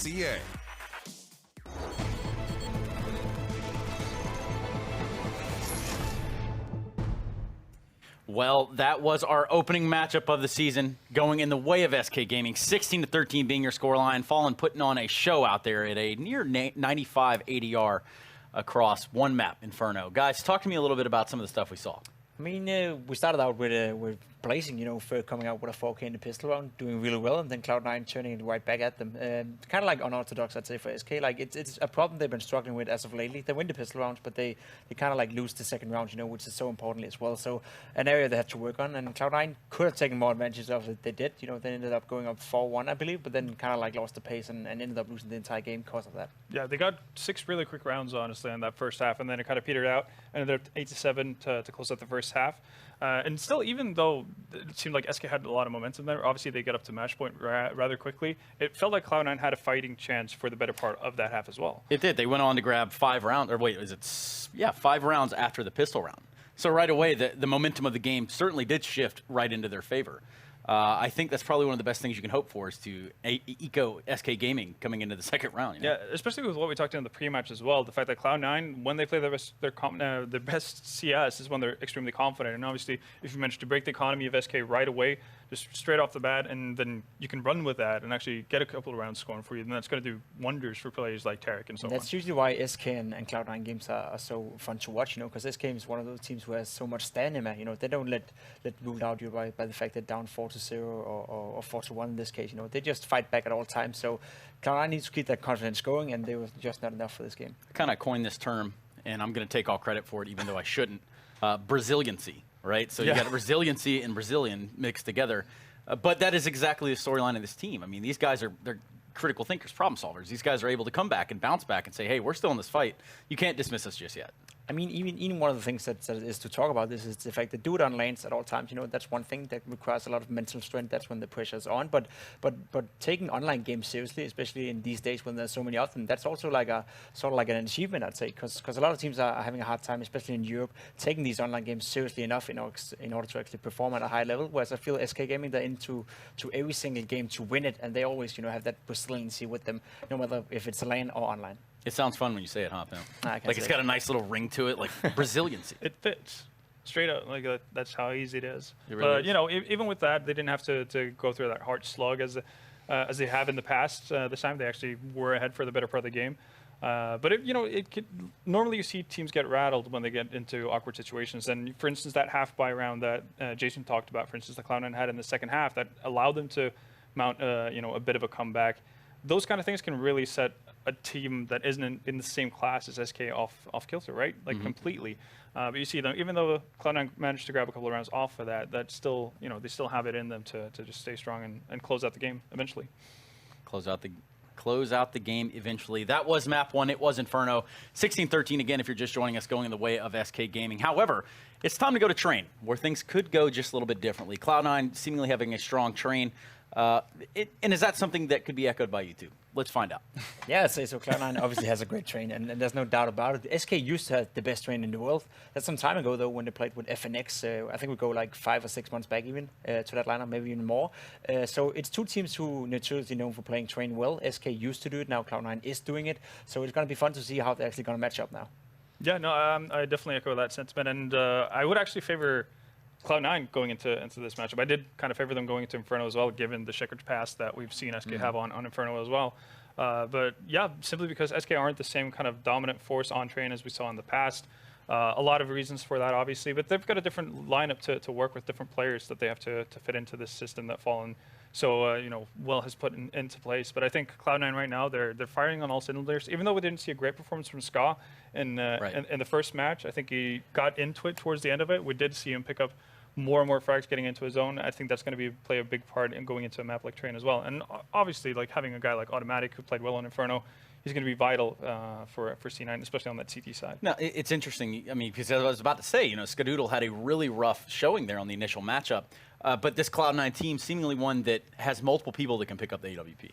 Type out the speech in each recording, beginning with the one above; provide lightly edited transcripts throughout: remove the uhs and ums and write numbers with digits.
Cloud9.ca. Well, that was our opening matchup of the season, going in the way of SK Gaming, 16-13 being your scoreline. Fallen putting on a show out there at a near 95 ADR across one map, Inferno. Guys, talk to me a little bit about some of the stuff we saw. I mean, we started out with Blazing, for coming out with a 4K in the pistol round, doing really well, and then Cloud9 turning it right back at them. Kind of like unorthodox, I'd say, for SK. Like, it's a problem they've been struggling with as of lately. They win the pistol rounds, but they kind of like lose the second round, which is so important as well. So an area they have to work on, and Cloud9 could have taken more advantage of it. They did, they ended up going up 4-1, I believe, but then kind of like lost the pace and ended up losing the entire game because of that. Yeah, they got 6 really quick rounds, honestly, in that first half, and then it kind of petered out, ended up 8-7 to close out the first half. And still, even though it seemed like SK had a lot of momentum there, obviously they get up to match point rather quickly. It felt like Cloud9 had a fighting chance for the better part of that half as well. It did. They went on to grab 5 rounds, or wait, 5 rounds after the pistol round. So right away, the momentum of the game certainly did shift right into their favor. I think that's probably one of the best things you can hope for is to eco SK Gaming coming into the second round. Yeah, especially with what we talked in the pre-match as well. The fact that Cloud9, when they play their best CS, is when they're extremely confident. And obviously, if you manage to break the economy of SK right away, just straight off the bat, and then you can run with that and actually get a couple of rounds scoring for you, then that's going to do wonders for players like Tarek and so on. That's usually why SK and Cloud9 games are so fun to watch, because SK is one of those teams who has so much stamina. They don't let ruled out you by the fact they're down 4-0 or 4-1 in this case. They just fight back at all times. So Cloud9 needs to keep that confidence going, and they were just not enough for this game. I kind of coined this term, and I'm going to take all credit for it, even though I shouldn't. Braziliancy. Right? So you got resiliency and Brazilian mixed together. But that is exactly the storyline of this team. I mean, these guys they're critical thinkers, problem solvers. These guys are able to come back and bounce back and say, hey, we're still in this fight. You can't dismiss us just yet. I mean, even one of the things that is to talk about this is the fact that do it on lanes at all times. That's one thing that requires a lot of mental strength. That's when the pressure's on. But taking online games seriously, especially in these days when there's so many of them, that's also like sort of like an achievement, I'd say, because a lot of teams are having a hard time, especially in Europe, taking these online games seriously enough in order to actually perform at a high level. Whereas I feel SK Gaming, they're into every single game to win it, and they always have that resiliency with them, no matter if it's a lane or online. It sounds fun when you say it, huh, Pim? Like it's got a nice little ring to it, like Braziliancy. It fits. Straight up, like that's how easy it is. It really is. Even with that, they didn't have to go through that hard slug as they have in the past. This time they actually were ahead for the better part of the game. But normally you see teams get rattled when they get into awkward situations. And for instance, that half buy round that Jason talked about, for instance, the Cloud9 had in the second half, that allowed them to mount a bit of a comeback. Those kind of things can really set a team that isn't in the same class as SK off kilter, right? Like completely. But you see them, even though Cloud9 managed to grab a couple of rounds off of that, that's still, they still have it in them to just stay strong and close out the game eventually. Close out the game eventually. That was map 1. It was Inferno. 16-13 again if you're just joining us, going in the way of SK Gaming. However, it's time to go to train, where things could go just a little bit differently. Cloud9 seemingly having a strong train. And is that something that could be echoed by you two? Let's find out. Yeah, I'd say so. Cloud9 obviously has a great train, and there's no doubt about it. SK used to have the best train in the world. That's some time ago, though, when they played with FNX. I think we go like 5 or 6 months back even to that lineup, maybe even more. So it's two teams who notoriously known for playing train well. SK used to do it. Now Cloud9 is doing it. So it's going to be fun to see how they're actually going to match up now. Yeah, no, I definitely echo that sentiment. And I would actually favor Cloud9 going into this matchup. I did kind of favor them going into Inferno as well, given the checkered past that we've seen SK have on Inferno as well. But yeah, simply because SK aren't the same kind of dominant force on train as we saw in the past. A lot of reasons for that, obviously, but they've got a different lineup to work with, different players that they have to fit into this system that Fallen Will has put into place. But I think Cloud9 right now, they're firing on all cylinders. Even though we didn't see a great performance from Ska in the first match, I think he got into it towards the end of it. We did see him pick up more and more frags getting into his own. I think that's going to play a big part in going into a map like Train as well. And obviously, like having a guy like Automatic who played well on Inferno, he's going to be vital for C9, especially on that CT side. Now, it's interesting, I mean, because I was about to say, Skadoodle had a really rough showing there on the initial matchup, but this Cloud9 team, seemingly one that has multiple people that can pick up the AWP.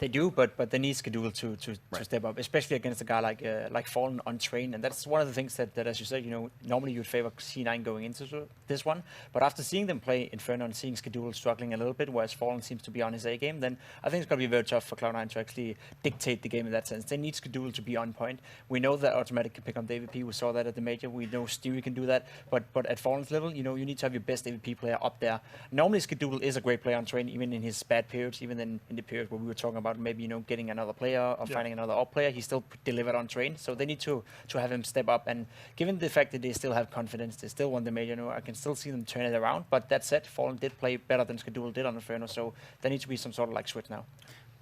They do, but they need Skadul to step up, especially against a guy like Fallen on Train, and that's one of the things that as you said, normally you'd favor C9 going into this one, but after seeing them play Inferno and seeing Skadul struggling a little bit, whereas Fallen seems to be on his A game, then I think it's going to be very tough for Cloud9 to actually dictate the game in that sense. They need Skadul to be on point. We know that Automatic can pick up the AVP. We saw that at the major. We know Stewie can do that, but at Fallen's level, you need to have your best AVP player up there. Normally, Skadul is a great player on Train, even in his bad periods, even in the period where we were talking about maybe getting another player or finding another op player. He still delivered on Train, so they need to have him step up. And given the fact that they still have confidence, they still won the major, I can still see them turn it around. But that said, Fallen did play better than Skadul did on Inferno, so there needs to be some sort of switch now.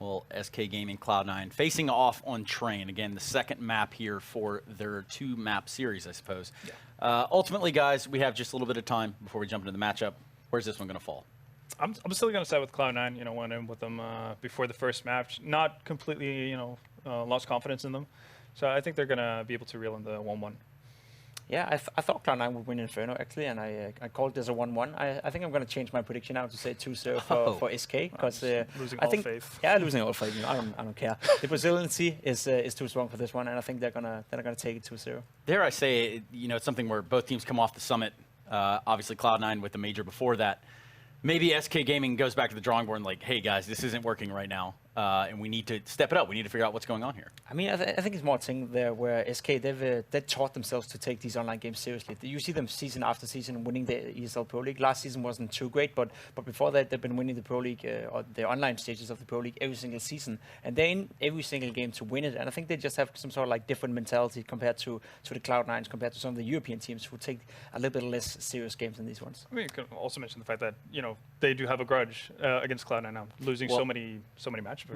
Well, SK Gaming Cloud9 facing off on Train. Again, the second map here for their 2-map series, I suppose. Yeah. Ultimately, guys, we have just a little bit of time before we jump into the matchup. Where's this one going to fall? I'm still going to side with Cloud9. Went in with them before the first match. Not completely, lost confidence in them. So I think they're going to be able to reel in the 1-1. Yeah, I thought Cloud9 would win Inferno, actually, and I called this a 1-1. I think I'm going to change my prediction now to say 2-0 for SK, because losing I all think faith. Yeah, losing all faith. I don't care. The Braziliancy is too strong for this one, and I think they're gonna take it 2-0. Dare I say, it's something where both teams come off the summit. Obviously, Cloud9 with the major before that. Maybe SK Gaming goes back to the drawing board and like, hey guys, this isn't working right now, and we need to step it up. We need to figure out what's going on here. I mean, I think it's more a thing there where SK, they've taught themselves to take these online games seriously. You see them season after season winning the ESL Pro League. Last season wasn't too great, but before that, they've been winning the Pro League, or the online stages of the Pro League every single season. And they're in every single game to win it. And I think they just have some sort of different mentality compared to the Cloud9s, compared to some of the European teams who take a little bit less serious games than these ones. I mean, you can also mention the fact that, they do have a grudge against Cloud9 now, losing so many matches.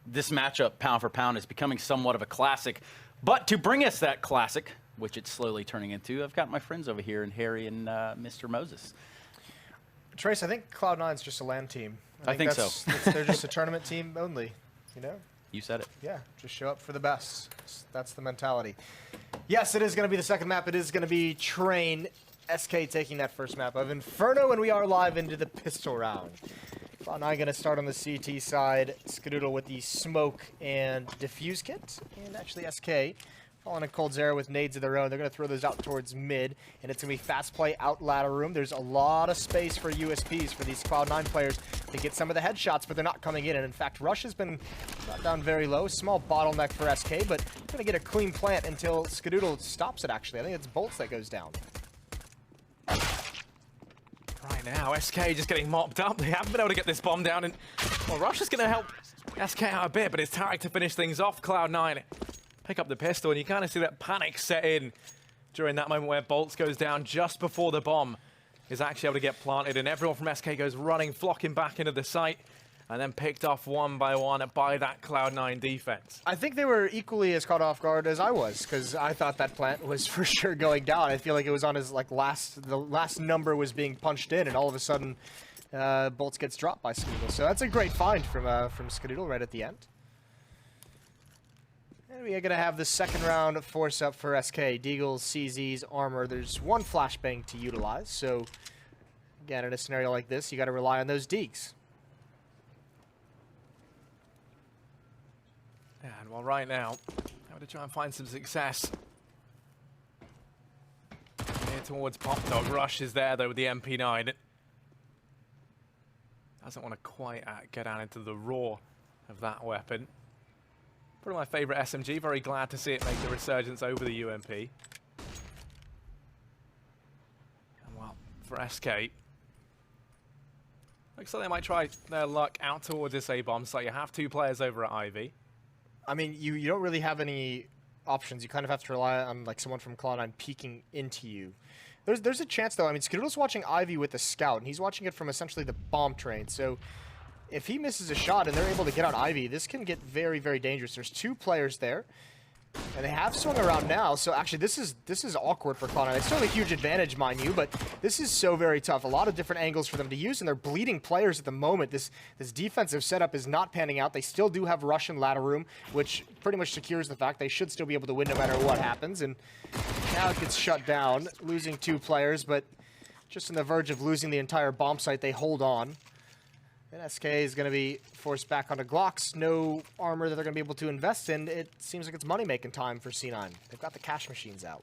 This matchup, pound for pound, is becoming somewhat of a classic. But to bring us that classic, which it's slowly turning into, I've got my friends over here, and Harry and Mr. Moses. Trace, I think Cloud9's just a LAN team. I think so. They're just a tournament team only, You said it. Yeah, just show up for the best. That's the mentality. Yes, it is going to be the second map. It is going to be Train. SK taking that first map of Inferno, and we are live into the pistol round. Cloud9 going to start on the CT side. Skadoodle with the smoke and diffuse kit. And actually SK following a Cold Zera with nades of their own. They're going to throw those out towards mid, and it's going to be fast play out ladder room. There's a lot of space for USPs for these Cloud9 players to get some of the headshots, but they're not coming in. And in fact, Rush has been brought down very low. Small bottleneck for SK, but going to get a clean plant until Skadoodle stops it, actually. I think it's Bolts that goes down. Right now, SK just getting mopped up. They haven't been able to get this bomb down, and well, Rush is going to help SK out a bit, but it's Tarek to finish things off. Cloud9 pick up the pistol, and you kind of see that panic set in during that moment where Bolts goes down just before the bomb is actually able to get planted, and everyone from SK goes running, flocking back into the site, and then picked off one by one by that Cloud9 defense. I think they were equally as caught off guard as I was, because I thought that plant was for sure going down. I feel like it was on his the last number was being punched in, and all of a sudden, Bolts gets dropped by Skadoodle. So that's a great find from Skadoodle right at the end. And we are going to have the second round force up for SK. Deagles, CZs, armor. There's one flashbang to utilize. So again, in a scenario like this, you got to rely on those Deags. And well, right now, I'm going to try and find some success. Here towards Pop Dog. Rush is there, though, with the MP9. Doesn't want to quite get out into the raw of that weapon. Probably my favorite SMG. Very glad to see it make the resurgence over the UMP. And well, for SK, looks like they might try their luck out towards this A-bomb. So you have two players over at Ivy. I mean, you don't really have any options. You kind of have to rely on someone from Cloud9 peeking into you. There's a chance though. I mean, Skadoodle's watching Ivy with the scout, and he's watching it from essentially the bomb train. So if he misses a shot and they're able to get on Ivy, this can get very, very dangerous. There's two players there, and they have swung around now. So actually, this is awkward for Cloud9. They still have a huge advantage, mind you, but this is so very tough. A lot of different angles for them to use, and they're bleeding players at the moment. This defensive setup is not panning out. They still do have Russian ladder room, which pretty much secures the fact they should still be able to win no matter what happens. And now it gets shut down, losing two players, but just on the verge of losing the entire bomb site, they hold on. And SK is going to be forced back onto Glocks. No armor that they're going to be able to invest in. It seems like it's money-making time for C9. They've got the cash machines out.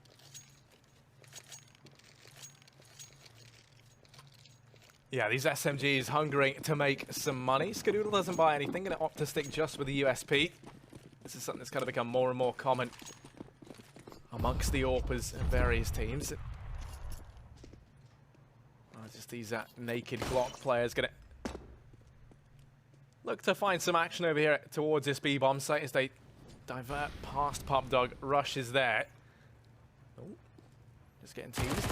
Yeah, these SMGs hungering to make some money. Skadoodle doesn't buy anything, going to opt to stick just with the USP. This is something that's kind of become more and more common amongst the AWPers and various teams. Just these naked Glock players going to look to find some action over here towards this B-bomb site as they divert past PupDog. Rush is there. Oh, just getting teased.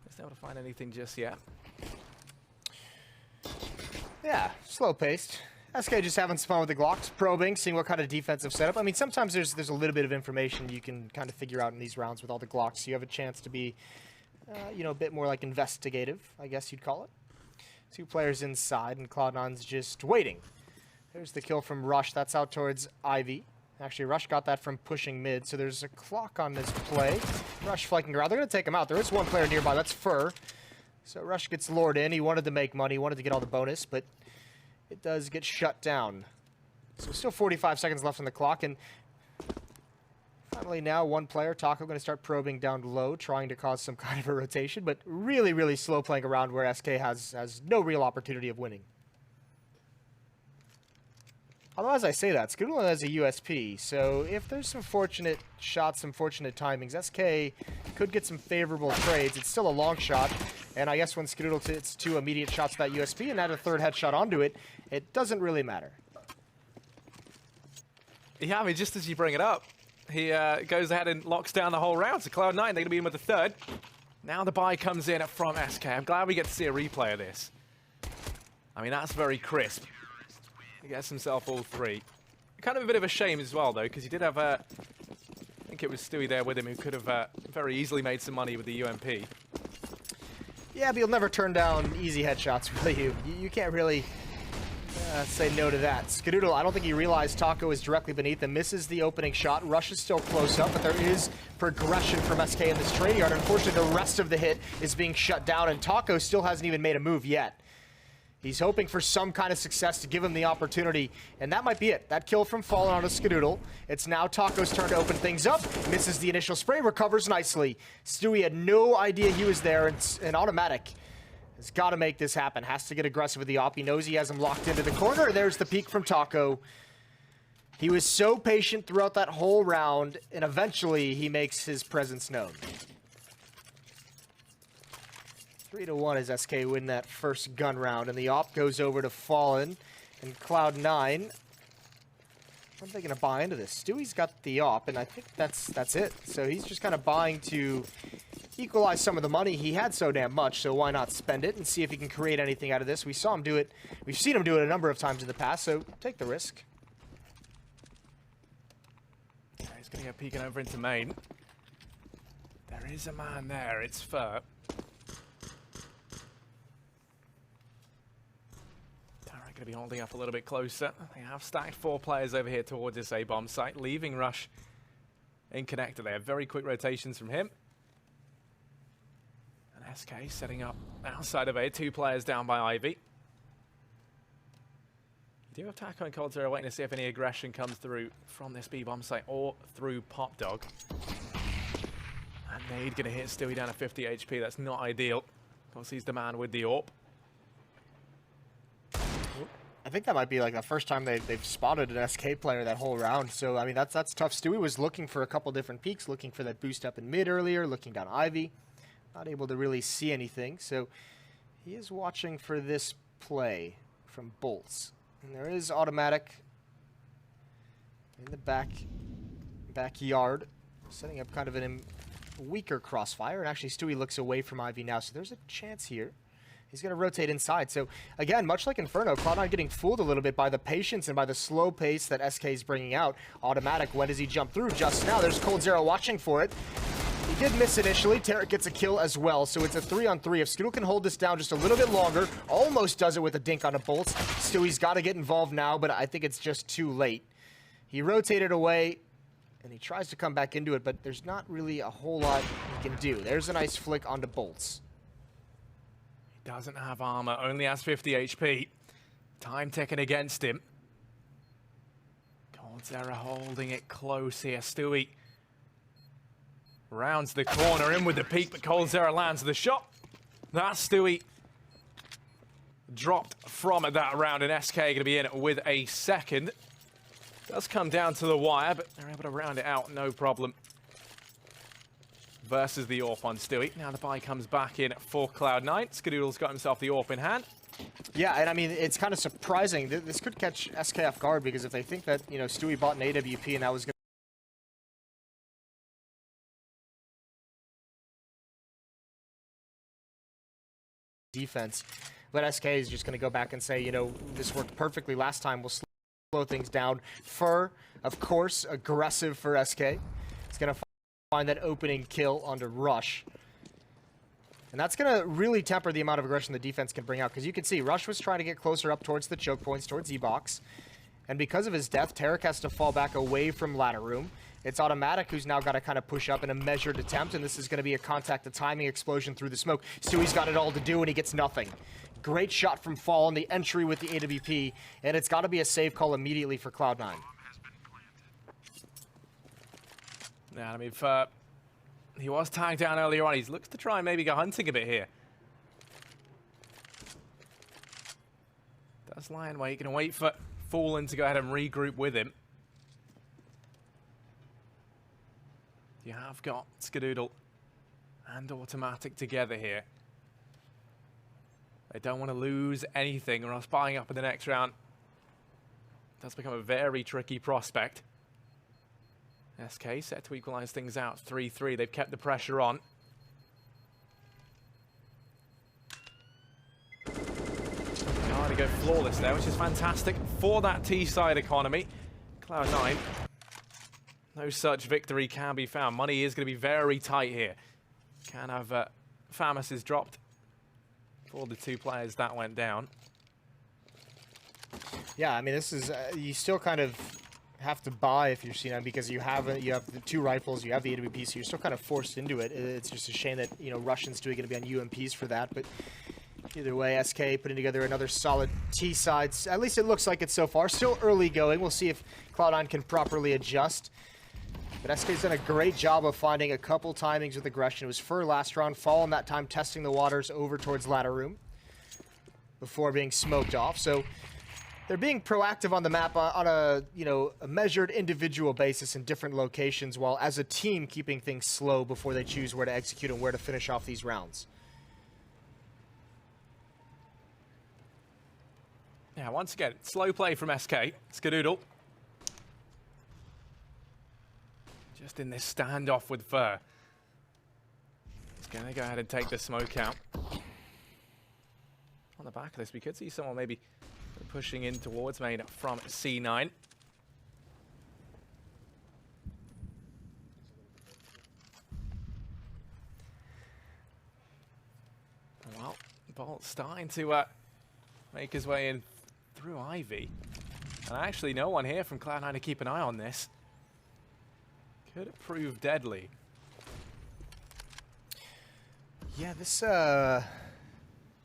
Just able to find anything just yet. Yeah, slow-paced. SK just having some fun with the Glocks, probing, seeing what kind of defensive setup. I mean, sometimes there's a little bit of information you can kind of figure out in these rounds with all the Glocks. You have a chance to be, you know, a bit more like investigative, I guess you'd call it. 2 players inside, and Cloud9's just waiting. There's the kill from Rush. That's out towards Ivy. Actually, Rush got that from pushing mid, so there's a clock on this play. Rush flanking around. They're going to take him out. There is one player nearby. That's Fur. So Rush gets lured in. He wanted to make money, wanted to get all the bonus, but it does get shut down. So still 45 seconds left on the clock, and finally now one player, Taco, going to start probing down low, trying to cause some kind of a rotation, but really, really slow playing around where SK has no real opportunity of winning. Although, as I say that, Skadoodle has a USP, so if there's some fortunate shots, some fortunate timings, SK could get some favorable trades. It's still a long shot, and I guess when Skadoodle hits 2 immediate shots with that USP and add a 3rd headshot onto it, it doesn't really matter. Yeah, I mean, just as you bring it up, he goes ahead and locks down the whole round. So Cloud9, they're going to be in with the 3rd. Now the buy comes in from SK. I'm glad we get to see a replay of this. I mean, that's very crisp. He gets himself all 3. Kind of a bit of a shame as well, though, because he did have, I think it was Stewie there with him who could have very easily made some money with the UMP. Yeah, but you'll never turn down easy headshots, will you? You can't really say no to that. Skadoodle, I don't think he realized Taco is directly beneath him. Misses the opening shot. Rush is still close up, but there is progression from SK in this trade yard. Unfortunately, the rest of the hit is being shut down, and Taco still hasn't even made a move yet. He's hoping for some kind of success to give him the opportunity, and that might be it. That kill from falling onto Skadoodle. It's now Taco's turn to open things up. Misses the initial spray, recovers nicely. Stewie had no idea he was there, and Automatic has got to make this happen. Has to get aggressive with the op. He knows he has him locked into the corner. There's the peek from Taco. He was so patient throughout that whole round, and eventually he makes his presence known. 3-1 as SK win that first gun round, and the op goes over to Fallen, and Cloud9. When are they going to buy into this? Stewie's got the op, and I think that's it. So he's just kind of buying to equalize some of the money. He had so damn much, so why not spend it and see if he can create anything out of this? We saw him do it. We've seen him do it a number of times in the past, so take the risk. He's going to go peeking over into main. There is a man there. It's Fur. Going to be holding up a little bit closer. They have stacked 4 players over here towards this A-bomb site, leaving Rush in connector. They have very quick rotations from him. And SK setting up outside of A, 2 players down by Ivy. You do have Taco and Cold Zero waiting to see if any aggression comes through from this B-bomb site or through PupDog. And Nade going to hit Stewie down to 50 HP. That's not ideal. Of course, he's the man with the AWP. I think that might be like the first time they've spotted an SK player that whole round. So, I mean, that's tough. Stewie was looking for a couple different peaks, looking for that boost up in mid earlier, looking down Ivy. Not able to really see anything. So, he is watching for this play from Bolts. And there is Automatic in the backyard, setting up kind of a weaker crossfire. And actually, Stewie looks away from Ivy now. So, there's a chance here. He's going to rotate inside. So, again, much like Inferno, Cloud9 getting fooled a little bit by the patience and by the slow pace that SK is bringing out. Automatic, when does he jump through? Just now. There's Cold Zero watching for it. He did miss initially. Tarek gets a kill as well. So, it's a 3-on-3. If Skadoodle can hold this down just a little bit longer, almost does it with a dink on a Bolts. Stewie's got to get involved now, but I think it's just too late. He rotated away, and he tries to come back into it, but there's not really a whole lot he can do. There's a nice flick onto Bolts. Doesn't have armor, only has 50 HP. Time ticking against him. coldzera holding it close here. Stewie rounds the corner, in with the peek, but coldzera lands the shot. That's Stewie dropped from that round, and SK going to be in with a second. Does come down to the wire, but they're able to round it out, no problem. Versus the AWP on Stewie. Now the buy comes back in for Cloud9. Skadoodle's got himself the AWP in hand. Yeah, and I mean, it's kind of surprising. This could catch SK off guard, because if they think that, you know, Stewie bought an AWP and that was going to defense, but SK is just going to go back and say, you know, this worked perfectly last time. We'll slow things down. Fur, of course, aggressive for SK. It's going to find that opening kill onto Rush. And that's going to really temper the amount of aggression the defense can bring out, because you can see Rush was trying to get closer up towards the choke points, towards E-Box. And because of his death, Tarek has to fall back away from ladder room. It's Automatic who's now got to kind of push up in a measured attempt, and this is going to be a contact, a timing explosion through the smoke. Stewie's got it all to do, and he gets nothing. Great shot from Fall on the entry with the AWP, and it's got to be a save call immediately for Cloud9. Yeah, I mean, he was tagged down earlier on. He looks to try and maybe go hunting a bit here. Does lie in wait. Going to wait for Fallen to go ahead and regroup with him. You have got Skadoodle and Automatic together here. They don't want to lose anything, or else buying up in the next round does become a very tricky prospect. SK set to equalize things out 3-3. They've kept the pressure on. To go flawless there, which is fantastic for that T-side economy. Cloud9, no such victory can be found. Money is going to be very tight here. Can have Famas is dropped for the two players that went down. Yeah, I mean, this is you still kind of have to buy if you're C9, because you have the two rifles, you have the AWP, so you're still kind of forced into it. It's just a shame that, you know, Russian's still going to be on UMPs for that, but either way, SK putting together another solid T-side. At least it looks like it so far. Still early going. We'll see if Cloud9 can properly adjust. But SK's done a great job of finding a couple timings with aggression. It was Fur last round, Fall in that time, testing the waters over towards ladder room before being smoked off. So they're being proactive on the map on a, you know, a measured individual basis in different locations, while as a team keeping things slow before they choose where to execute and where to finish off these rounds. Yeah, once again, slow play from SK. Skadoodle. Just in this standoff with Fur. He's going to go ahead and take the smoke out. On the back of this, we could see someone maybe pushing in towards main from C9. Well, Bolt starting to make his way in through Ivy. And actually no one here from Cloud9 to keep an eye on this. Could prove deadly. Yeah, this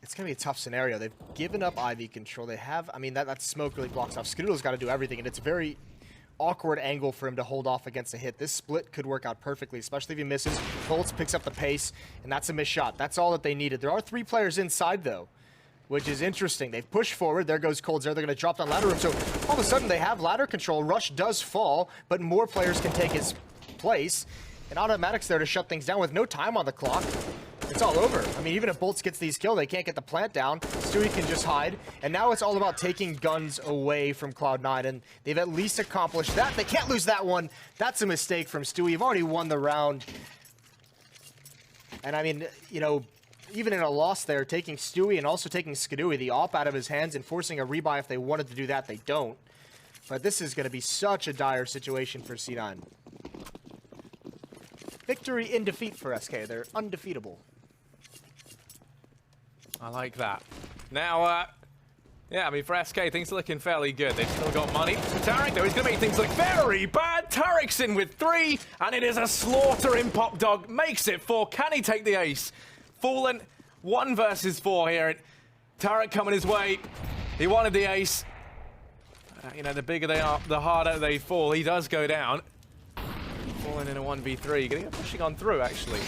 it's gonna be a tough scenario. They've given up Ivy control. They have, I mean, that smoke really blocks off. Skadoodle's got to do everything, and it's a very awkward angle for him to hold off against a hit. This split could work out perfectly, especially if he misses. Bolts picks up the pace, and that's a missed shot. That's all that they needed. There are 3 players inside, though, which is interesting. They've pushed forward. There goes coldzera. They're going to drop down ladder room. So all of a sudden, they have ladder control. Rush does fall, but more players can take his place. And Automatic's there to shut things down with no time on the clock. It's all over. I mean, even if Bolts gets these kills, they can't get the plant down. Stewie can just hide. And now it's all about taking guns away from Cloud9, and they've at least accomplished that. They can't lose that one. That's a mistake from Stewie. You've already won the round. And I mean, you know, even in a loss there, taking Stewie and also taking Skadoodle, the AWP out of his hands, and forcing a rebuy if they wanted to do that, they don't. But this is going to be such a dire situation for C9. Victory in defeat for SK. They're undefeatable. I like that. Now, yeah, I mean, for SK, things are looking fairly good. They've still got money. Tarek, though, he's going to make things look very bad. Tarek's in with 3, and it is a slaughter in Pop Dog. Makes it 4. Can he take the ace? Fallen 1 versus 4 here. And Tarek coming his way. He wanted the ace. You know, the bigger they are, the harder they fall. He does go down. Falling in a 1v3. Getting pushing on through, actually.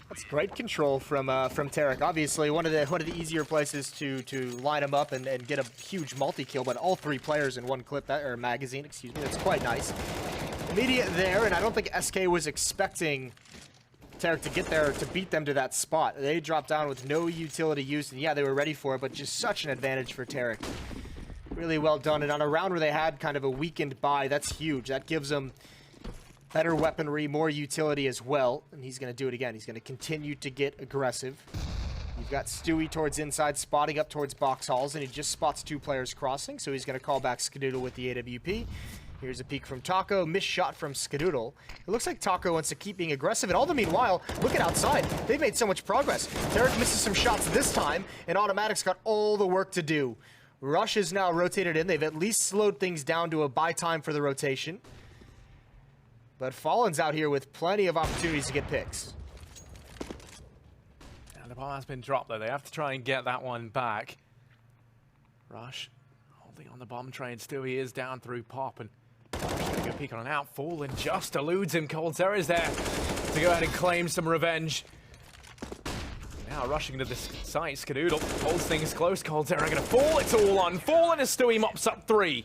That's great control from Tarek. Obviously, one of the easier places to line him up and get a huge multi-kill, but all 3 players in one clip, or magazine, excuse me. That's quite nice. Immediate there, and I don't think SK was expecting Tarek to get there to beat them to that spot. They dropped down with no utility used, and yeah, they were ready for it, but just such an advantage for Tarek. Really well done, and on a round where they had kind of a weakened buy, that's huge. That gives them better weaponry, more utility as well, and he's going to do it again. He's going to continue to get aggressive. You've got Stewie towards inside, spotting up towards box halls, and he just spots 2 players crossing, so he's going to call back Skadoodle with the AWP. Here's a peek from Taco, missed shot from Skadoodle. It looks like Taco wants to keep being aggressive, and all the meanwhile, look at outside. They've made so much progress. Tarek misses some shots this time, and Automatic's got all the work to do. Rush is now rotated in. They've at least slowed things down to a buy time for the rotation. But Fallen's out here with plenty of opportunities to get picks. And the ball has been dropped, though. They have to try and get that one back. Rush holding on the bomb train. Stewie is down through Pop, and going to go peek on an out. Fallen just eludes him. Coldzera is there to go ahead and claim some revenge. Now rushing to this site, Skadoodle holds things close. Coldzera going to fall. It's all on Fallen as Stewie mops up 3.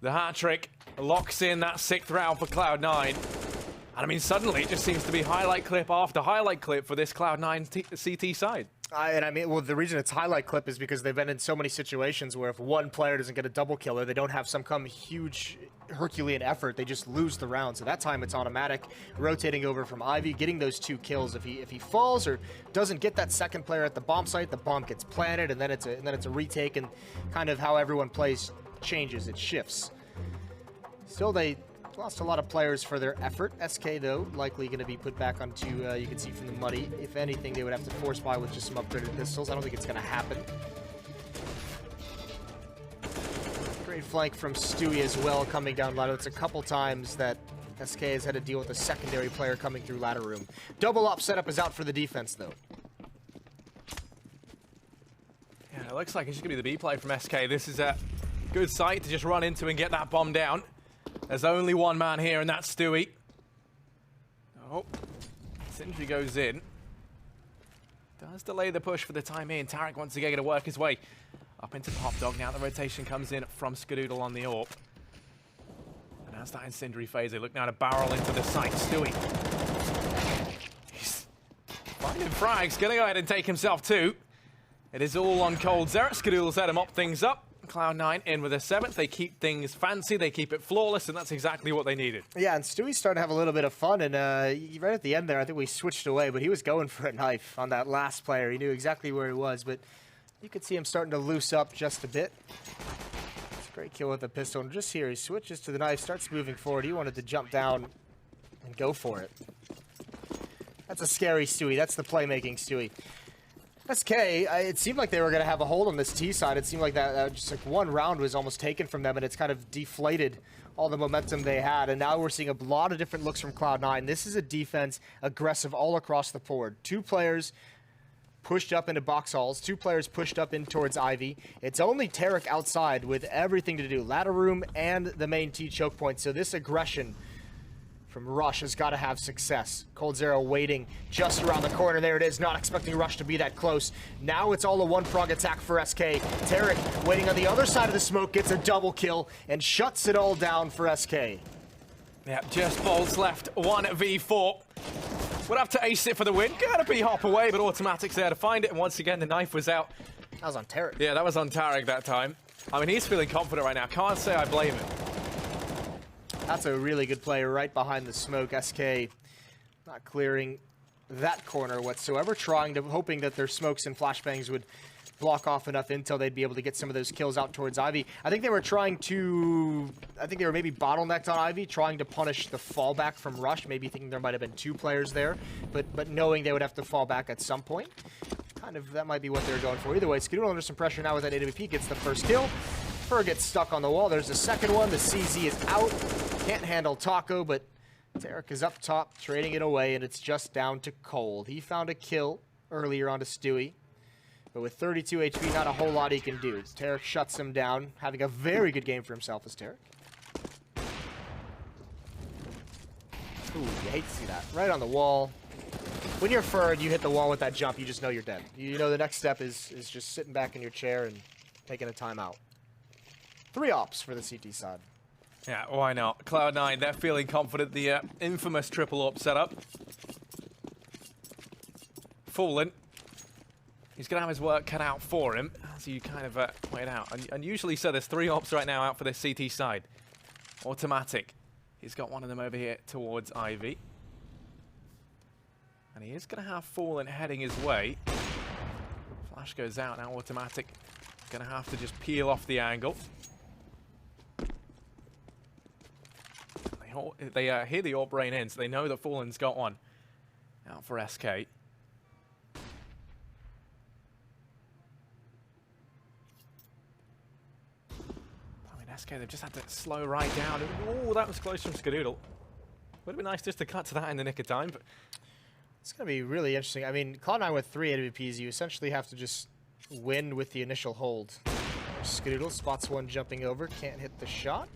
The hat trick locks in that 6th round for Cloud9. And I mean, suddenly it just seems to be highlight clip after highlight clip for this Cloud9 CT side. And I mean, well, the reason it's highlight clip is because they've been in so many situations where if one player doesn't get a double kill or they don't have some huge Herculean effort, they just lose the round. So that time it's automatic, rotating over from Ivy, getting those 2 kills. If he falls or doesn't get that second player at the bomb site, the bomb gets planted, and then it's a retake, and kind of how everyone plays changes, it shifts. Still, they lost a lot of players for their effort. SK, though, likely going to be put back onto, you can see from the muddy. If anything, they would have to force buy with just some upgraded pistols. I don't think it's going to happen. Great flank from Stewie as well, coming down ladder. It's a couple times that SK has had to deal with a secondary player coming through ladder room. Double op setup is out for the defense, though. Yeah, it looks like it's just going to be the B play from SK. This is a good site to just run into and get that bomb down. There's only one man here, and that's Stewie. Oh, Sindri goes in. Does delay the push for the time in. Tarek once again going to work his way up into Pop Dog. Now the rotation comes in from Skadoodle on the AWP. And as that in Sindri phase, they look now to barrel into the site. Stewie. He's finding frags. Going to go ahead and take himself 2. It is all on Coldzera. Skadoodle's had him mop things up. Cloud9 in with a 7th. They keep things fancy, they keep it flawless, and that's exactly what they needed. Yeah, and Stewie's starting to have a little bit of fun, and right at the end there, I think we switched away, but he was going for a knife on that last player. He knew exactly where he was, but you could see him starting to loose up just a bit. It's a great kill with the pistol, and just here, he switches to the knife, starts moving forward. He wanted to jump down and go for it. That's a scary Stewie. That's the playmaking Stewie. SK, it seemed like they were going to have a hold on this T side. It seemed like that just like one round was almost taken from them, and it's kind of deflated all the momentum they had. And now we're seeing a lot of different looks from Cloud9. This is a defense aggressive all across the board. 2 players pushed up into box halls, 2 players pushed up in towards Ivy. It's only Tarek outside with everything to do, ladder room and the main T choke point. So this aggression from Rush has got to have success. Coldzera waiting just around the corner. There it is, not expecting Rush to be that close. Now it's all a 1-prong attack for SK. Tarek waiting on the other side of the smoke, gets a double kill and shuts it all down for SK. Yeah, just bolts left, 1v4. Would have to ace it for the win. Gotta be hop away, but Automatic's there to find it. And once again, the knife was out. That was on Tarek. Yeah, that was on Tarek that time. I mean, he's feeling confident right now. Can't say I blame him. That's a really good play right behind the smoke. SK not clearing that corner whatsoever, hoping that their smokes and flashbangs would block off enough intel they'd be able to get some of those kills out towards Ivy. I think they were maybe bottlenecked on Ivy, trying to punish the fallback from Rush, maybe thinking there might have been 2 players there, but knowing they would have to fall back at some point. Kind of, that might be what they were going for. Either way, Skadoodle under some pressure now with that AWP, gets the first kill. Fur gets stuck on the wall. There's the second one. The CZ is out. Can't handle Taco, but Tarek is up top, trading it away, and it's just down to Cold. He found a kill earlier onto Stewie. But with 32 HP, not a whole lot he can do. Tarek shuts him down, having a very good game for himself as Tarek. Ooh, you hate to see that. Right on the wall. When you're Furred, you hit the wall with that jump, you just know you're dead. You know the next step is just sitting back in your chair and taking a timeout. 3 ops for the CT side. Yeah, why not? Cloud9, they're feeling confident. The infamous triple up setup. Fallen. He's going to have his work cut out for him, as you kind of point out. And usually so, there's 3 ops right now out for the CT side. Automatic. He's got one of them over here towards Ivy. And he is going to have Fallen heading his way. Flash goes out, now Automatic. Going to have to just peel off the angle. They hear the AWP rain in, so they know that Fallen's got one. Out for SK. I mean, SK, they've just had to slow right down. Oh, that was close from Skadoodle. Would have been nice just to cut to that in the nick of time, but it's going to be really interesting. I mean, Cloud9 with 3 AWPs, you essentially have to just win with the initial hold. Skadoodle spots one jumping over, can't hit the shot.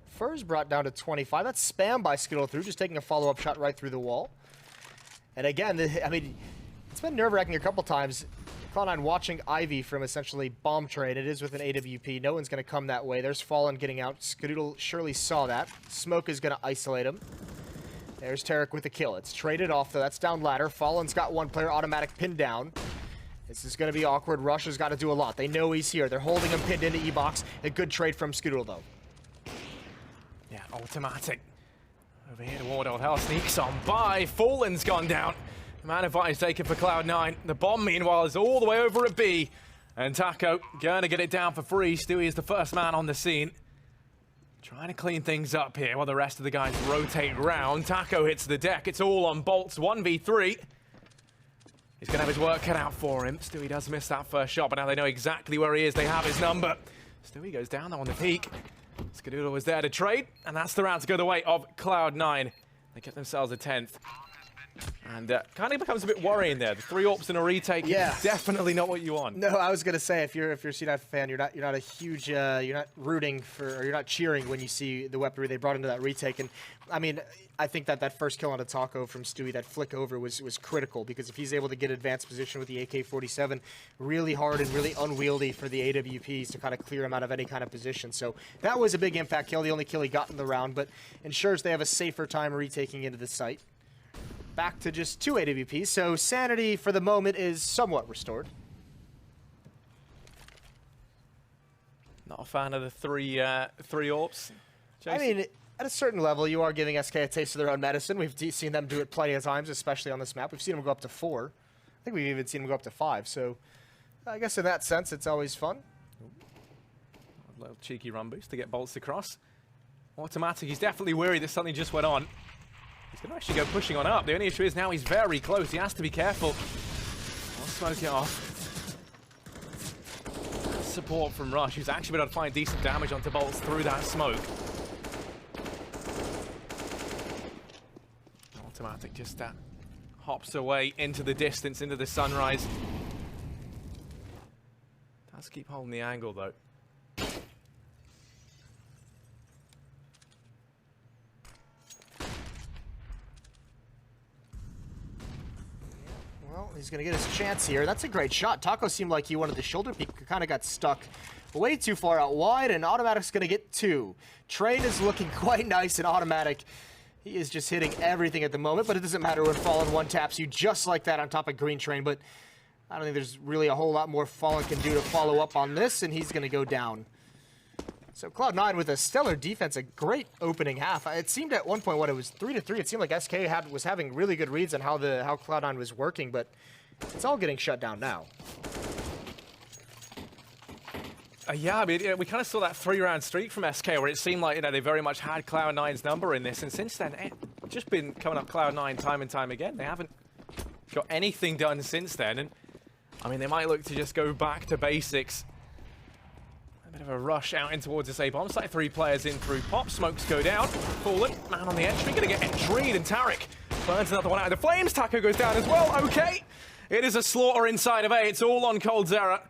Fur's brought down to 25. That's spam by Skadoodle through, just taking a follow-up shot right through the wall. And again, I mean, it's been nerve-wracking a couple times. Cloud9 watching Ivy from essentially bomb trade. It is with an AWP. No one's going to come that way. There's Fallen getting out. Skadoodle surely saw that. Smoke is going to isolate him. There's Tarek with the kill. It's traded off, though. That's down ladder. Fallen's got one player automatic pinned down. This is going to be awkward. Rush has got to do a lot. They know he's here. They're holding him pinned into E-Box. A good trade from Skadoodle, though. yeah, Automatic. Over here toward Old Hell, sneaks on by. Fallen's gone down. Man advantage taken for Cloud9. The bomb, meanwhile, is all the way over at B. And Taco going to get it down for free. Stewie is the first man on the scene. Trying to clean things up here while the rest of the guys rotate round. Taco hits the deck. It's all on bolts. 1v3. He's going to have his work cut out for him. Stewie does miss that first shot, but now they know exactly where he is. They have his number. Stewie goes down though on the peak. Skadoodle was there to trade, and that's the round to go the way of Cloud9. They get themselves a 10th. And kind of becomes a bit worrying there. The 3 AWPs in a retake, Yeah. definitely not what you want. No, I was gonna say if you're a C9 fan, you're not a huge you're not rooting for, or you're not cheering when you see the weaponry they brought into that retake. And I mean, I think that first kill on a taco from Stewie, that flick over was critical, because if he's able to get advanced position with the AK-47, really hard and really unwieldy for the AWPs to kind of clear him out of any kind of position. So that was a big impact kill, the only kill he got in the round, but ensures they have a safer time retaking into the site. Back to just 2 AWPs, so sanity for the moment is somewhat restored. Not a fan of the three AWPs. I mean, at a certain level, you are giving SK a taste of their own medicine. We've seen them do it plenty of times, especially on this map. We've seen them go up to 4. I think we've even seen them go up to 5. So I guess in that sense, it's always fun. A little cheeky run boost to get bolts across. Automatic, he's definitely worried that something just went on. He's going to actually go pushing on up. The only issue is now he's very close. He has to be careful. I'll smoke it off. Support from Rush, who's actually been able to find decent damage onto bolts through that smoke. Automatic just hops away into the distance, into the sunrise. Does keep holding the angle, though. Well, he's going to get his chance here. That's a great shot. Taco seemed like he wanted the shoulder peek, kind of got stuck way too far out wide, and Automatic's going to get 2. Train is looking quite nice, and Automatic, he is just hitting everything at the moment, but it doesn't matter when Fallen one taps you just like that on top of Green Train, but I don't think there's really a whole lot more Fallen can do to follow up on this, and he's going to go down. So Cloud9 with a stellar defense, a great opening half. It seemed at one point when it was 3-3, it seemed like SK was having really good reads on how Cloud9 was working, but it's all getting shut down now. Yeah, I mean, we kind of saw that 3-round streak from SK where it seemed like they very much had Cloud9's number in this, and since then it's just been coming up Cloud9 time and time again. They haven't got anything done since then, and I mean, they might look to just go back to basics. Bit of a rush out in towards this A-bomb site. 3 players in through pop. Smokes go down. Fallen. Man on the entry. Going to get entryed. And Tarek burns another one out of the flames. Taco goes down as well. Okay. It is a slaughter inside of A. It's all on Coldzera.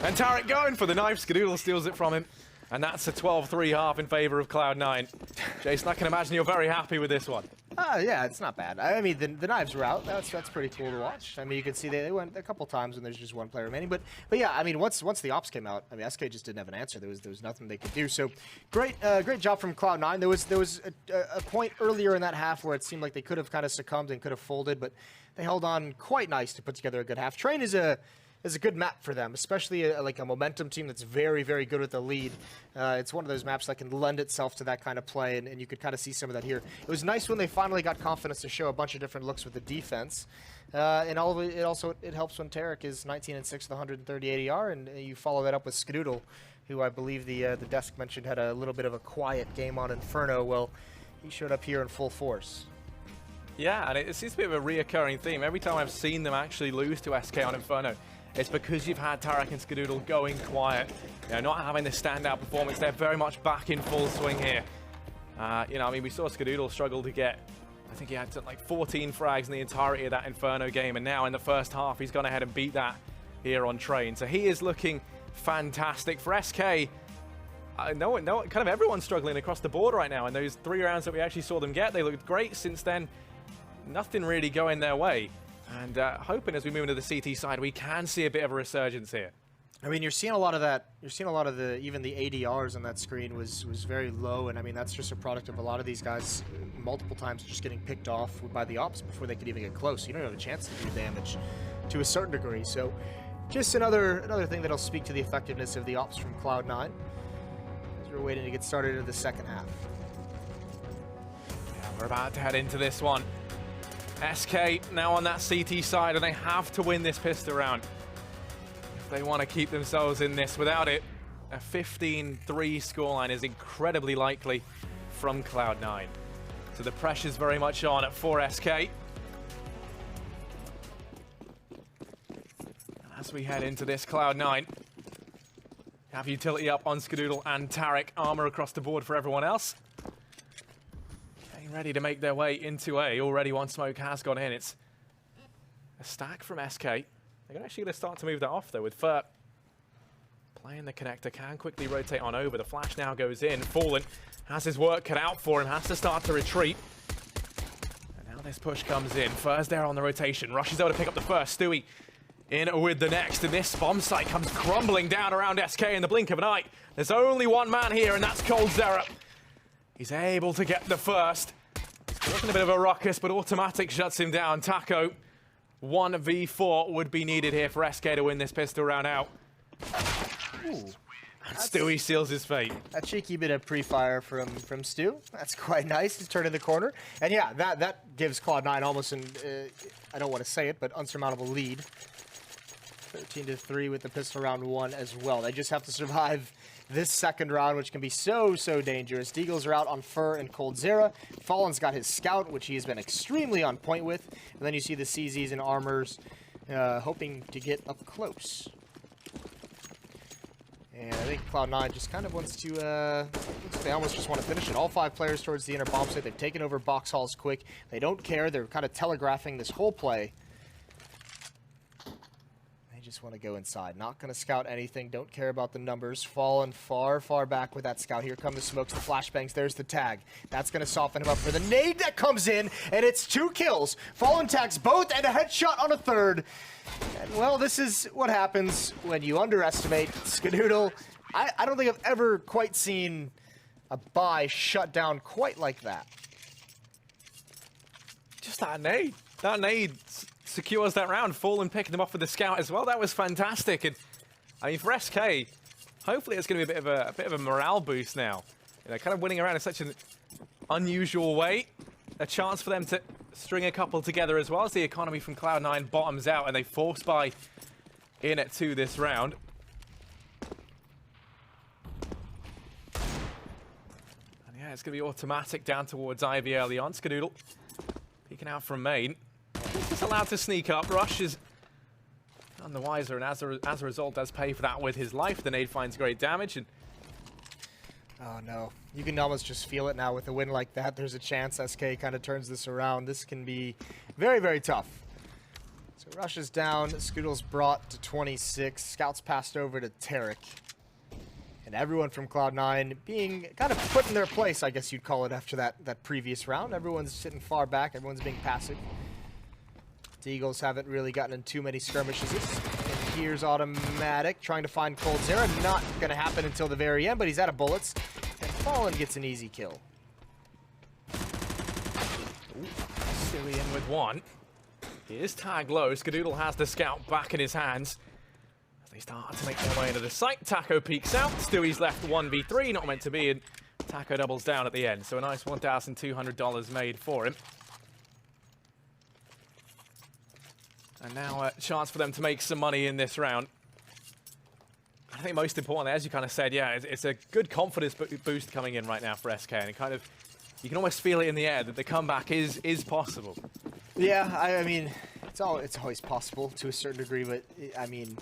And Tarek going for the knife. Skadoodle steals it from him. And that's a 12-3 half in favor of Cloud9. Jason, I can imagine you're very happy with this one. Yeah, it's not bad. I mean, the knives were out. That's pretty cool to watch. I mean, you can see they went a couple times when there's just one player remaining. But yeah, I mean, once the ops came out, I mean, SK just didn't have an answer. There was nothing they could do. So great job from Cloud9. There was a point earlier in that half where it seemed like they could have kind of succumbed and could have folded, but they held on quite nice to put together a good half. Train is a good map for them, especially like a momentum team that's very, very good with the lead. It's one of those maps that can lend itself to that kind of play, and you could kind of see some of that here. It was nice when they finally got confidence to show a bunch of different looks with the defense. And all of it also helps when Tarek is 19-6 with 130 ADR, and you follow that up with Skadoodle, who I believe the desk mentioned had a little bit of a quiet game on Inferno. Well, he showed up here in full force. Yeah, and it seems to be a reoccurring theme. Every time I've seen them actually lose to SK on Inferno, it's because you've had Tarek and Skadoodle going quiet, not having this standout performance. They're very much back in full swing here. I mean, we saw Skadoodle struggle to get, I think he had like 14 frags in the entirety of that Inferno game, and now in the first half, he's gone ahead and beat that here on Train. So he is looking fantastic. For SK, no, kind of everyone's struggling across the board right now, and those 3 rounds that we actually saw them get, they looked great. Since then, nothing really going their way. And hoping as we move into the CT side, we can see a bit of a resurgence here. I mean, you're seeing a lot of that. You're seeing a lot of even the ADRs on that screen was very low, and I mean that's just a product of a lot of these guys multiple times just getting picked off by the ops before they could even get close. You don't have a chance to do damage to a certain degree. So, just another thing that'll speak to the effectiveness of the ops from Cloud9 as we're waiting to get started into the second half. Yeah, we're about to head into this one. SK now on that CT side, and they have to win this pistol round if they want to keep themselves in this. Without it, a 15-3 scoreline is incredibly likely from Cloud9. So the pressure's very much on for SK. As we head into this, Cloud9 have utility up on Skadoodle and Tarek, armor across the board for everyone else. Ready to make their way into A. Already one smoke has gone in. It's a stack from SK. They're actually going to start to move that off, though, with Furt playing the connector. Can quickly rotate on over. The flash now goes in. Fallen has his work cut out for him. Has to start to retreat. And now this push comes in. Fur's there on the rotation. Rush is able to pick up the first. Stewie in with the next. And this bomb site comes crumbling down around SK in the blink of an eye. There's only one man here, and that's Coldzera. He's able to get the first. Wasn't a bit of a ruckus, but automatic shuts him down. Taco, 1v4 would be needed here for SK to win this pistol round out. Ooh, and Stewie seals his fate. A cheeky bit of pre-fire from Stu. That's quite nice to turn in the corner. And yeah, that gives Cloud9 almost an, I don't want to say it, but unsurmountable lead. 13-3 with the pistol round 1 as well. They just have to survive this second round, which can be so dangerous. Deagles are out on Fur and Coldzera. Fallen's got his Scout, which he has been extremely on point with. And then you see the CZs and Armors hoping to get up close. And I think Cloud9 just kind of wants to, they almost just want to finish it. All 5 players towards the inner bomb site. They've taken over box halls quick. They don't care. They're kind of telegraphing this whole play. Just want to go inside. Not going to scout anything. Don't care about the numbers. Fallen far back with that scout. Here come the smokes, the flashbangs. There's the tag. That's going to soften him up for the nade that comes in, and it's 2 kills. Fallen tags both and a headshot on a third. And well, this is what happens when you underestimate Skadoodle. I don't think I've ever quite seen a buy shut down quite like that. Just that nade. That nade secures that round. Fallen picking them off with the scout as well. That was fantastic. And I mean, for SK, hopefully it's going to be a bit of a morale boost now. Kind of winning around in such an unusual way. A chance for them to string a couple together as well as the economy from Cloud9 bottoms out, and they force buy in at 2 this round. And yeah, it's going to be automatic down towards Ivy early on. Skadoodle peeking out from main. He's allowed to sneak up. Rush is none the wiser, and as a result does pay for that with his life. The nade finds great damage. And oh no, you can almost just feel it now with a win like that. There's a chance SK kind of turns this around. This can be very tough. So Rush is down, Scoodle's brought to 26, Scouts passed over to Tarek. And everyone from Cloud9 being kind of put in their place, I guess you'd call it, after that previous round. Everyone's sitting far back, everyone's being passive. The Eagles haven't really gotten in too many skirmishes. And here's Automatic trying to find Cold Zera. Not going to happen until the very end, but he's out of bullets. And Fallen gets an easy kill. Stewie in with one. He is tagged low. Skadoodle has the scout back in his hands. As they start to make their way into the site, Taco peeks out. Stewie's left 1v3, not meant to be, and Taco doubles down at the end. So a nice $1,200 made for him. And now a chance for them to make some money in this round. I think most importantly, as you kind of said, yeah, it's a good confidence boost coming in right now for SK, and it kind of, you can almost feel it in the air that the comeback is possible. Yeah, I mean, it's always possible to a certain degree, but I mean,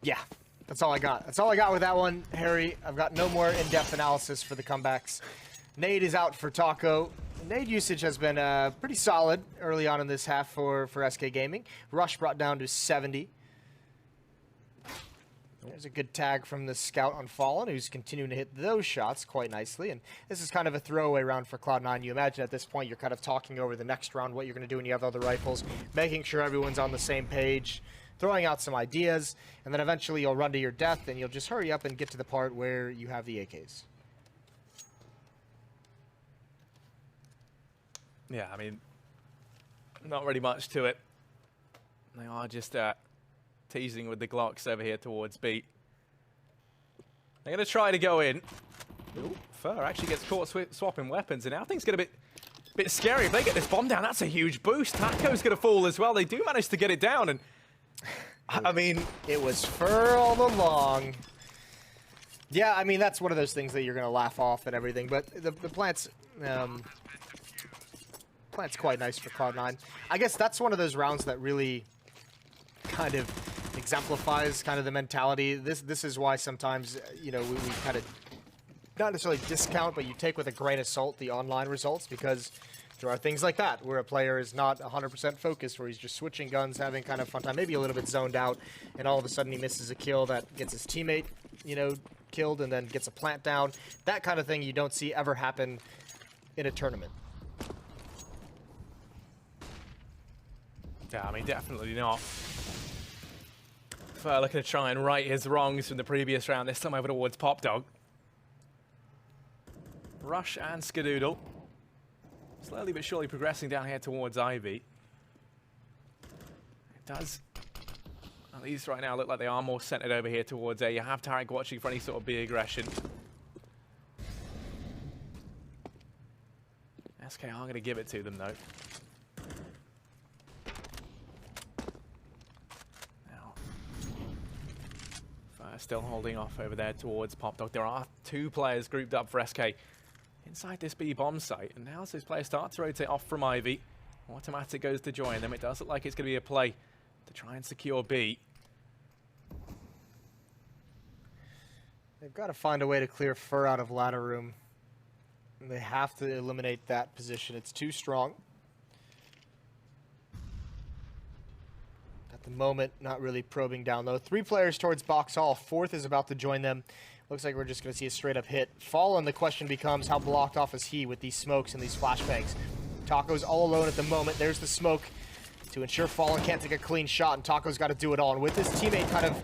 yeah, that's all I got. That's all I got with that one, Harry. I've got no more in-depth analysis for the comebacks. Nade is out for Taco. Nade usage has been pretty solid early on in this half for SK Gaming. Rush brought down to 70. There's a good tag from the scout on Fallen, who's continuing to hit those shots quite nicely. And this is kind of a throwaway round for Cloud9. You imagine at this point you're kind of talking over the next round, what you're going to do when you have other rifles, making sure everyone's on the same page, throwing out some ideas, and then eventually you'll run to your death and you'll just hurry up and get to the part where you have the AKs. Yeah, I mean, not really much to it. They are just teasing with the Glocks over here towards B. They're going to try to go in. Ooh, Fur actually gets caught swapping weapons, and now things get a bit scary. If they get this bomb down, that's a huge boost. Taco's going to fall as well. They do manage to get it down, and I mean, it was Fur all along. Yeah, I mean, that's one of those things that you're going to laugh off and everything, but the plant's quite nice for Cloud9. I guess that's one of those rounds that really kind of exemplifies kind of the mentality. This is why sometimes, you know, we kind of not necessarily discount, but you take with a grain of salt the online results, because there are things like that where a player is not 100% focused, where he's just switching guns, having kind of fun time, maybe a little bit zoned out, and all of a sudden he misses a kill that gets his teammate, you know, killed, and then gets a plant down. That kind of thing you don't see ever happen in a tournament. Yeah, I mean, definitely not. Looking to try and right his wrongs from the previous round, this time over towards Pop Dog. Rush and Skadoodle. Slowly but surely progressing down here towards Ivy. It does, at least right now, look like they are more centered over here towards A. You have Tarek watching for any sort of B aggression. SK are going to give it to them, though. Still holding off over there towards Pop Dog. There are two players grouped up for SK inside this B bomb site, and now as those players start to rotate off from Ivy, Automatic goes to join them. It does look like it's going to be a play to try and secure B. They've got to find a way to clear Fur out of ladder room. They have to eliminate that position. It's too strong. At the moment, not really probing down though. 3 players towards box hall. 4th is about to join them. Looks like we're just going to see a straight up hit. Fallen, the question becomes, how blocked off is he with these smokes and these flashbangs? Taco's all alone at the moment. There's the smoke to ensure Fallen can't take a clean shot, and Taco's got to do it all. And with his teammate kind of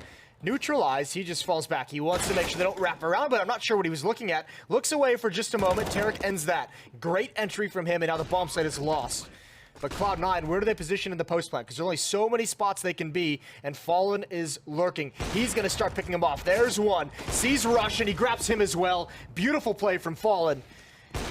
neutralized, he just falls back. He wants to make sure they don't wrap around, but I'm not sure what he was looking at. Looks away for just a moment. Tarek ends that. Great entry from him, and now the bomb site is lost. But Cloud9, where do they position in the post plant? Because there's only so many spots they can be, and Fallen is lurking. He's going to start picking them off. There's one. Sees Rush, and he grabs him as well. Beautiful play from Fallen.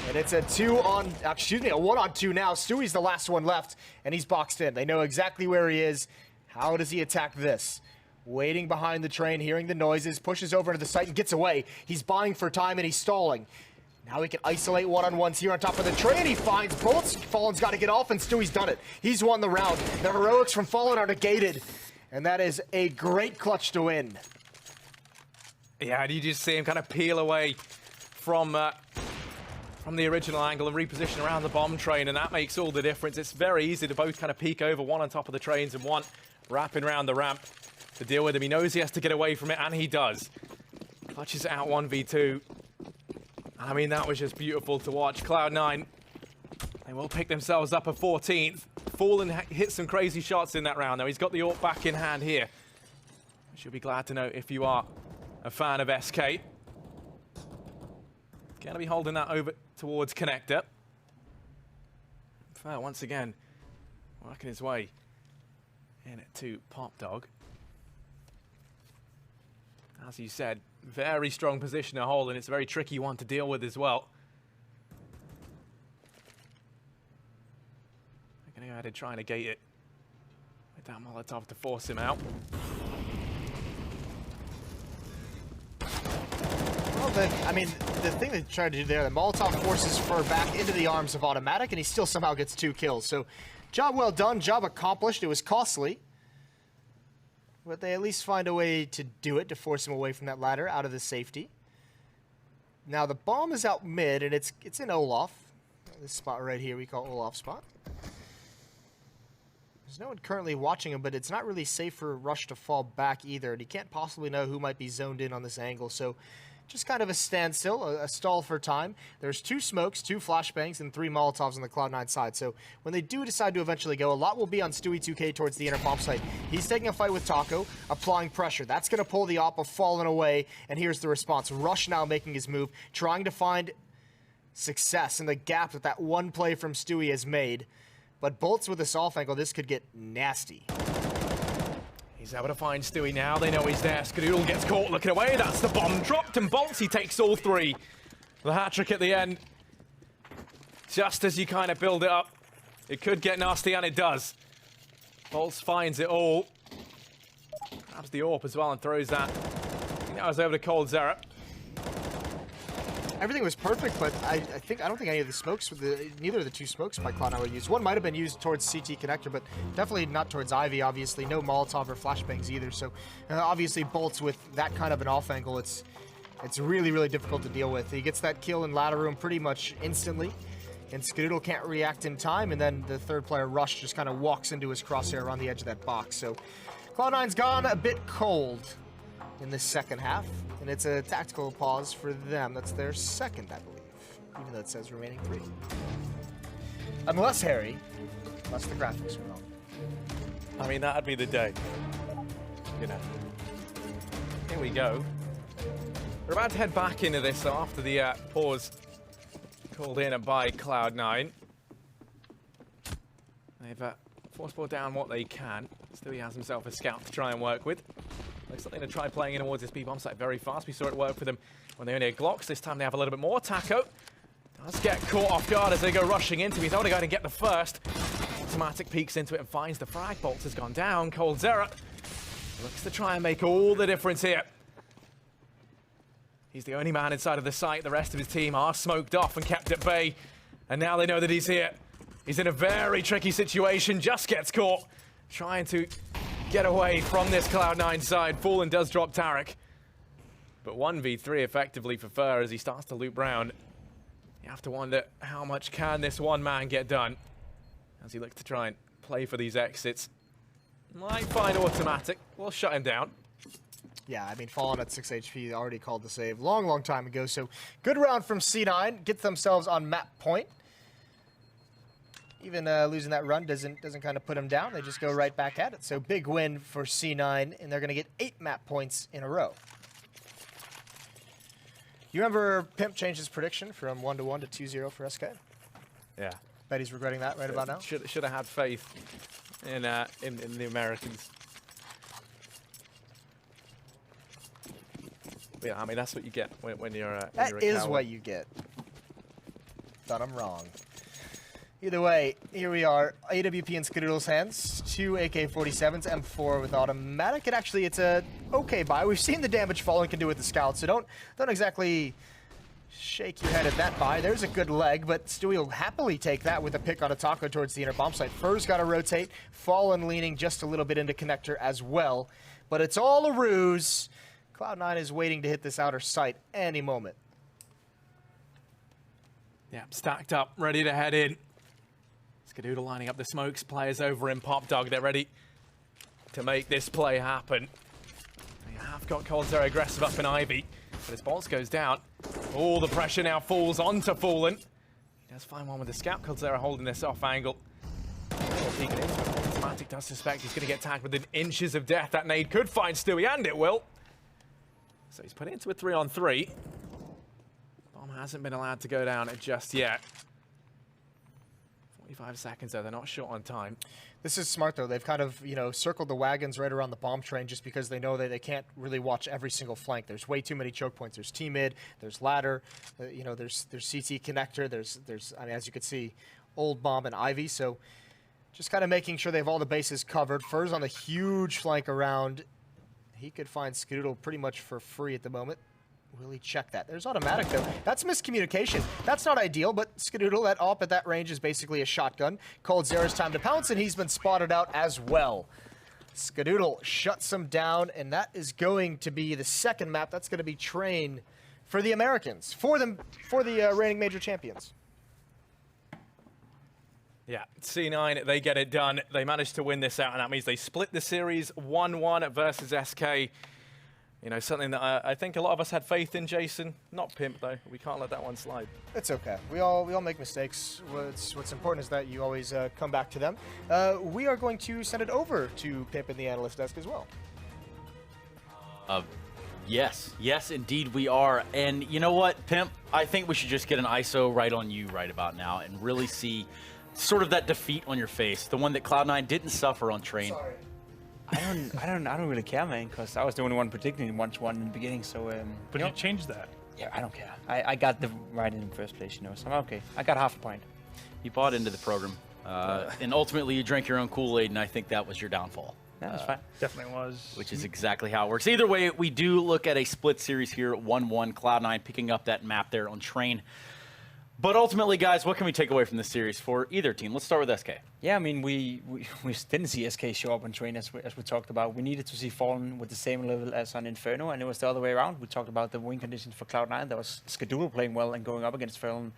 And it's a 1-on-2 now. Stewie's the last one left, and he's boxed in. They know exactly where he is. How does he attack this? Waiting behind the train, hearing the noises, pushes over into the site and gets away. He's buying for time, and he's stalling. Now he can isolate one-on-ones here on top of the train. He finds bullets. Fallen's got to get off, and Stewie's done it. He's won the round. The heroics from Fallen are negated, and that is a great clutch to win. Yeah, and you just see him kind of peel away from from the original angle and reposition around the bomb train, and that makes all the difference. It's very easy to both kind of peek over, one on top of the trains and one wrapping around the ramp to deal with him. He knows he has to get away from it, and he does. Clutches it out 1v2. I mean, that was just beautiful to watch. Cloud9, they will pick themselves up a 14th. Fallen hit some crazy shots in that round, though. He's got the AWP back in hand here. You'll be glad to know if you are a fan of SK. Gonna be holding that over towards Connector. Fair once again, working his way in to Pop Dog. As you said, very strong position to hold, and it's a very tricky one to deal with as well. They're gonna go ahead and try and negate it with that Molotov to force him out. Well, then, I mean, the thing they tried to do there, the Molotov forces Fur back into the arms of Automatic, and he still somehow gets 2 kills. So, job well done, job accomplished. It was costly, but they at least find a way to do it, to force him away from that ladder, out of the safety. Now, the bomb is out mid, and it's in Olaf. This spot right here we call Olaf spot. There's no one currently watching him, but it's not really safe for Rush to fall back either, and he can't possibly know who might be zoned in on this angle, so just kind of a standstill, a stall for time. There's 2 smokes, 2 flashbangs, and 3 Molotovs on the Cloud9 side. So when they do decide to eventually go, a lot will be on Stewie2K towards the inner bomb site. He's taking a fight with Taco, applying pressure. That's going to pull the op of Fallen away, and here's the response. Rush now making his move, trying to find success in the gap that one play from Stewie has made. But Bolts with a soft angle, this could get nasty. He's able to find Stewie now. They know he's there. Skadoodle gets caught looking away. That's the bomb dropped, and Bolts, he takes all 3. The hat-trick at the end. Just as you kind of build it up, it could get nasty, and it does. Bolts finds it all. Grabs the AWP as well and throws that. Now it's over to Cold Zera. Everything was perfect, but I don't think any of the smokes, neither of the 2 smokes by Cloud9 were used. One might have been used towards CT connector, but definitely not towards Ivy, obviously. No Molotov or flashbangs either, so obviously Bolts with that kind of an off angle, it's really, really difficult to deal with. He gets that kill in ladder room pretty much instantly, and Skadoodle can't react in time, and then the third player, Rush, just kind of walks into his crosshair around the edge of that box. So Cloud9's gone a bit cold in this second half, and it's a tactical pause for them. That's their second, I believe, even though it says remaining 3. Unless, Harry, unless the graphics are wrong. I mean, that'd be the day. You know. Here we go. We're about to head back into this after the pause called in by Cloud9. They've force-ball down what they can. Stewie has himself a scout to try and work with. Looks like they're going to try playing in towards this B-bomb site very fast. We saw it work for them when they only had Glocks. This time they have a little bit more. Taco does get caught off guard as they go rushing into him. He's only going to get the first. Automatic peeks into it and finds the frag. Bolts has gone down. Cold Zera looks to try and make all the difference here. He's the only man inside of the site. The rest of his team are smoked off and kept at bay. And now they know that he's here. He's in a very tricky situation. Just gets caught trying to get away from this Cloud9 side. Fallen does drop Tarek. But 1v3 effectively for Fur as he starts to loop round. You have to wonder how much can this one man get done as he looks to try and play for these exits. Might find Automatic. We'll shut him down. Yeah, I mean, Fallen at 6 HP already called the save long time ago. So good round from C9. Get themselves on map point. Even losing that run doesn't kind of put them down. They just go right back at it. So big win for C9, and they're going to get 8 map points in a row. You remember Pimp changed his prediction from 1-1 to 2-0 for SK? Yeah. Bet he's regretting that right about now. Should have had faith in the Americans. But yeah, I mean, that's what you get when you're That is what you get. Thought I'm wrong. Either way, here we are. AWP in Skadoodle's hands. 2 AK-47s, M4 with automatic. And actually, it's a okay buy. We've seen the damage Fallen can do with the Scout, so don't exactly shake your head at that buy. There's a good leg, but Stewie will happily take that with a pick on a Taco towards the inner bomb site. Fur's got to rotate. Fallen leaning just a little bit into connector as well. But it's all a ruse. Cloud9 is waiting to hit this outer site any moment. Yeah, stacked up, ready to head in. Skadoodle lining up the smokes. Players over in Pop Dog. They're ready to make this play happen. They have got coldzera aggressive up in Ivy, but his bolt goes down. All the pressure now falls onto Fallen. He does find one with the scout. coldzera holding this off angle. Peeking into it. Automatic does suspect he's going to get tagged within inches of death. That nade could find Stewie, and it will. So he's put it into a 3-on-3. Bomb hasn't been allowed to go down just yet. 45 seconds though, they're not short on time. This is smart though. They've kind of, circled the wagons right around the bomb train just because they know that they can't really watch every single flank. There's way too many choke points. There's T-mid, there's ladder, there's CT connector, there's as you can see, old bomb and Ivy. So just kind of making sure they have all the bases covered. Fur's on the huge flank around. He could find Skadoodle pretty much for free at the moment. Will he check that? There's automatic, though. That's miscommunication. That's not ideal, but Skadoodle, that op at that range is basically a shotgun. coldzera's time to pounce, and he's been spotted out as well. Skadoodle shuts him down, and that is going to be the second map. That's going to be Train for the Americans, for the reigning major champions. Yeah, C9, they get it done. They managed to win this out, and that means they split the series 1-1 versus SK. Something that I think a lot of us had faith in, Jason. Not Pimp, though. We can't let that one slide. It's okay. We all make mistakes. What's important is that you always come back to them. We are going to send it over to Pimp in the analyst desk as well. Yes, indeed we are. And you know what, Pimp? I think we should just get an ISO right on you right about now and really see sort of that defeat on your face, the one that Cloud9 didn't suffer on Train. Sorry. I don't really care, man, because I was the only one predicting 1-1 in the beginning. So, But you changed that. Yeah, I don't care. I got the right in the first place, so I'm okay. I got half a point. You bought into the program, and ultimately you drank your own Kool-Aid, and I think that was your downfall. Yeah, that's fine. Definitely was. Which is exactly how it works. Either way, we do look at a split series here, 1-1, Cloud9 picking up that map there on Train. But ultimately, guys, what can we take away from this series for either team? Let's start with SK. Yeah, I mean, we didn't see SK show up on Train as we talked about. We needed to see Fallen with the same level as on Inferno, and it was the other way around. We talked about the win conditions for Cloud9. There was Skadoodle playing well and going up against Fallen,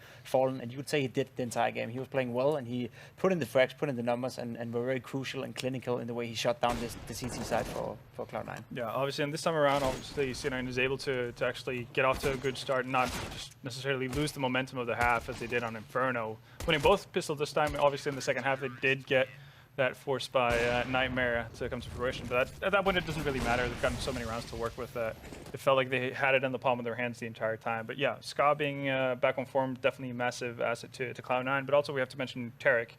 and you would say he did the entire game. He was playing well, and he put in the frags, put in the numbers, and were very crucial and clinical in the way he shut down the CT side for Cloud9. Yeah, obviously, and this time around, obviously, C9 is able to actually get off to a good start and not just necessarily lose the momentum of the half as they did on Inferno. Winning both pistols this time, obviously in the second half, they did get that forced by Nightmare to come to fruition. But at that point, it doesn't really matter. They've gotten so many rounds to work with that it felt like they had it in the palm of their hands the entire time. But yeah, Ska being back on form, definitely a massive asset to Cloud9. But also we have to mention Tarek.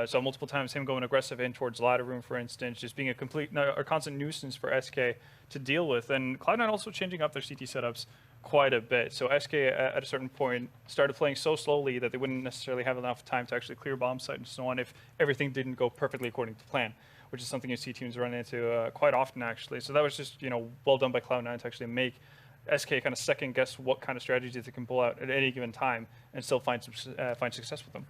So multiple times him going aggressive in towards ladder room, for instance, just being a constant nuisance for SK to deal with. And Cloud9 also changing up their CT setups quite a bit. So SK at a certain point started playing so slowly that they wouldn't necessarily have enough time to actually clear bomb site and so on if everything didn't go perfectly according to plan, which is something you see teams run into quite often actually. So that was just well done by Cloud9 to actually make SK kind of second guess what kind of strategies they can pull out at any given time and still find success with them.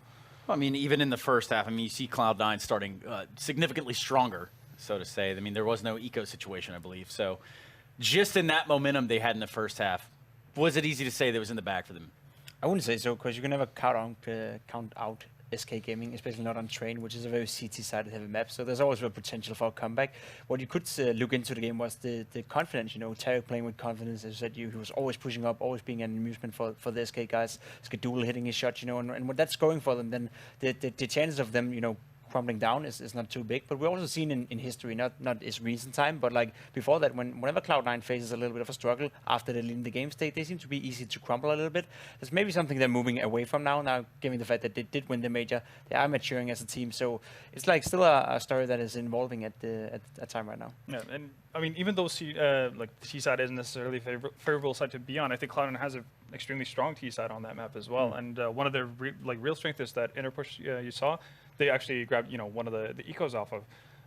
I mean, even in the first half, you see Cloud9 starting significantly stronger, so to say. I mean, there was no eco situation, I believe. So just in that momentum they had in the first half, was it easy to say that was in the bag for them? I wouldn't say so, because you can never count out SK Gaming, especially not on Train, which is a very CT-sided heavy map. So there's always a potential for a comeback. What you could look into the game was the confidence. Tarek playing with confidence, as I said, he was always pushing up, always being an amusement for the SK guys. Skadoodle hitting his shot, and when that's going for them, then the chances of them, crumbling down is not too big. But we've also seen in history, not its recent time, but like before that, whenever Cloud9 faces a little bit of a struggle after they lead the game state, they seem to be easy to crumble a little bit. It's maybe something they're moving away from now, given the fact that they did win the major. They are maturing as a team, so it's like still a story that is evolving at time right now. Yeah, and I mean, even though the T side isn't necessarily a favorable side to be on, I think Cloud9 has an extremely strong T side on that map as well. And one of their real strength is that inner push you saw. They actually grabbed one of the ecos off of,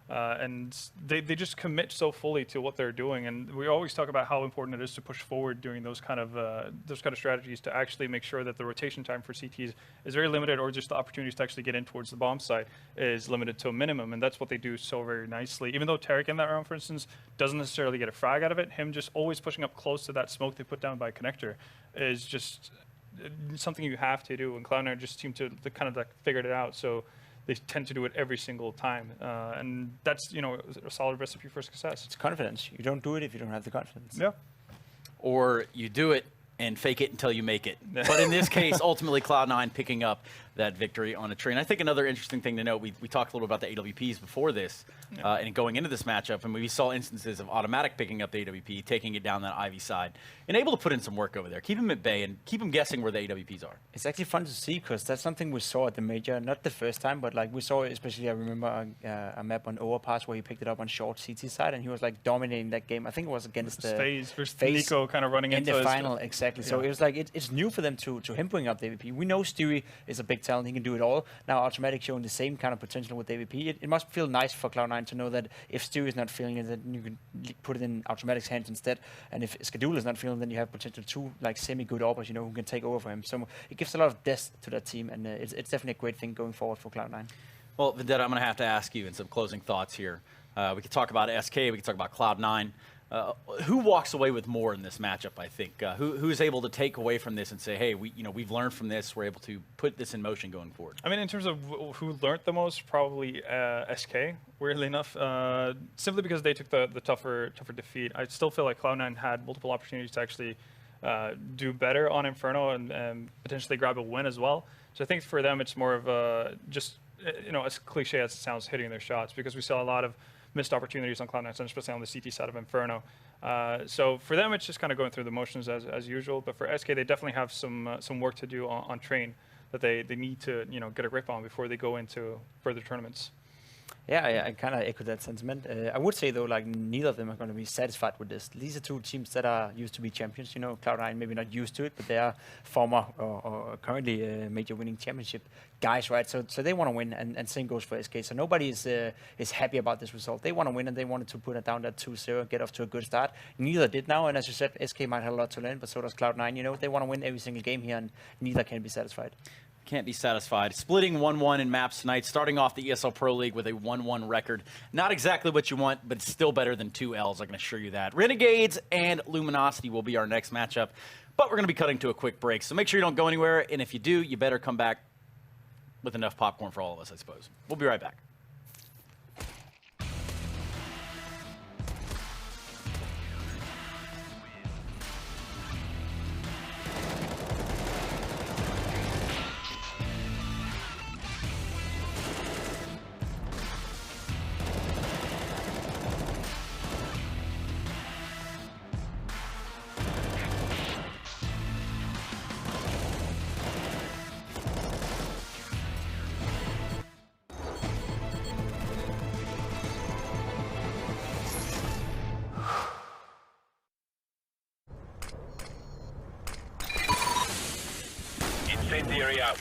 and they just commit so fully to what they're doing. And we always talk about how important it is to push forward during those kind of strategies to actually make sure that the rotation time for CTs is very limited, or just the opportunities to actually get in towards the bomb site is limited to a minimum. And that's what they do so very nicely. Even though Tarek in that round, for instance, doesn't necessarily get a frag out of it, him just always pushing up close to that smoke they put down by connector is just something you have to do, and Cloud9 just seem to kind of like figured it out. So they tend to do it every single time, and that's a solid recipe for success. It's confidence. You don't do it if you don't have the confidence. Yeah. Or you do it and fake it until you make it. But in this case, ultimately, Cloud9 picking up that victory on a train. I think another interesting thing to note, we talked a little about the AWPs before this, and going into this matchup, and we saw instances of Automatic picking up the AWP, taking it down that Ivy side, and able to put in some work over there. Keep him at bay and keep him guessing where the AWPs are. It's actually fun to see because that's something we saw at the major, not the first time, but like we saw, especially I remember a map on Overpass where he picked it up on short CT side, and he was like dominating that game. I think it was against FaZe versus Nico kind of running in into the final, exactly. Yeah. So it was like it's new for them to him bringing up the AWP. We know Stewie is a big talent; he can do it all. Now Automatic showing the same kind of potential with AWP. It must feel nice for Cloud9 to know that if Stewie is not feeling it, then you can put it in Automatic's hands instead. And if Skadul is not feeling, then you have potential two like semi-good operators, who can take over for him. So it gives a lot of depth to that team, and it's definitely a great thing going forward for Cloud9. Well, Vendetta, I'm going to have to ask you in some closing thoughts here. We could talk about SK, we could talk about Cloud9. Who walks away with more in this matchup, I think? Who's able to take away from this and say, hey, we've learned from this, we're able to put this in motion going forward? I mean, in terms of who learned the most, probably SK, weirdly enough, simply because they took the tougher defeat. I still feel like Cloud9 had multiple opportunities to actually do better on Inferno and potentially grab a win as well. So I think for them, it's more of just, as cliche as it sounds, hitting their shots, because we saw a lot of missed opportunities on Cloud9, especially on the CT side of Inferno. So for them, it's just kind of going through the motions as usual. But for SK, they definitely have some work to do on train that they need to get a grip on before they go into further tournaments. Yeah, I kind of echo that sentiment. I would say, though, like, neither of them are going to be satisfied with this. These are two teams that are used to be champions. Cloud9 maybe not used to it, but they are former or currently major winning championship guys, right? So they want to win, and same goes for SK. So nobody is happy about this result. They want to win, and they wanted to put it down at 2-0, get off to a good start. Neither did now, and as you said, SK might have a lot to learn, but so does Cloud9. They want to win every single game here, and neither can be satisfied. Can't be satisfied. Splitting 1-1 in maps tonight, starting off the ESL Pro League with a 1-1 record. Not exactly what you want, but still better than 2 Ls, I can assure you that. Renegades and Luminosity will be our next matchup, but we're going to be cutting to a quick break, so make sure you don't go anywhere, and if you do, you better come back with enough popcorn for all of us, I suppose. We'll be right back. Incendiary out.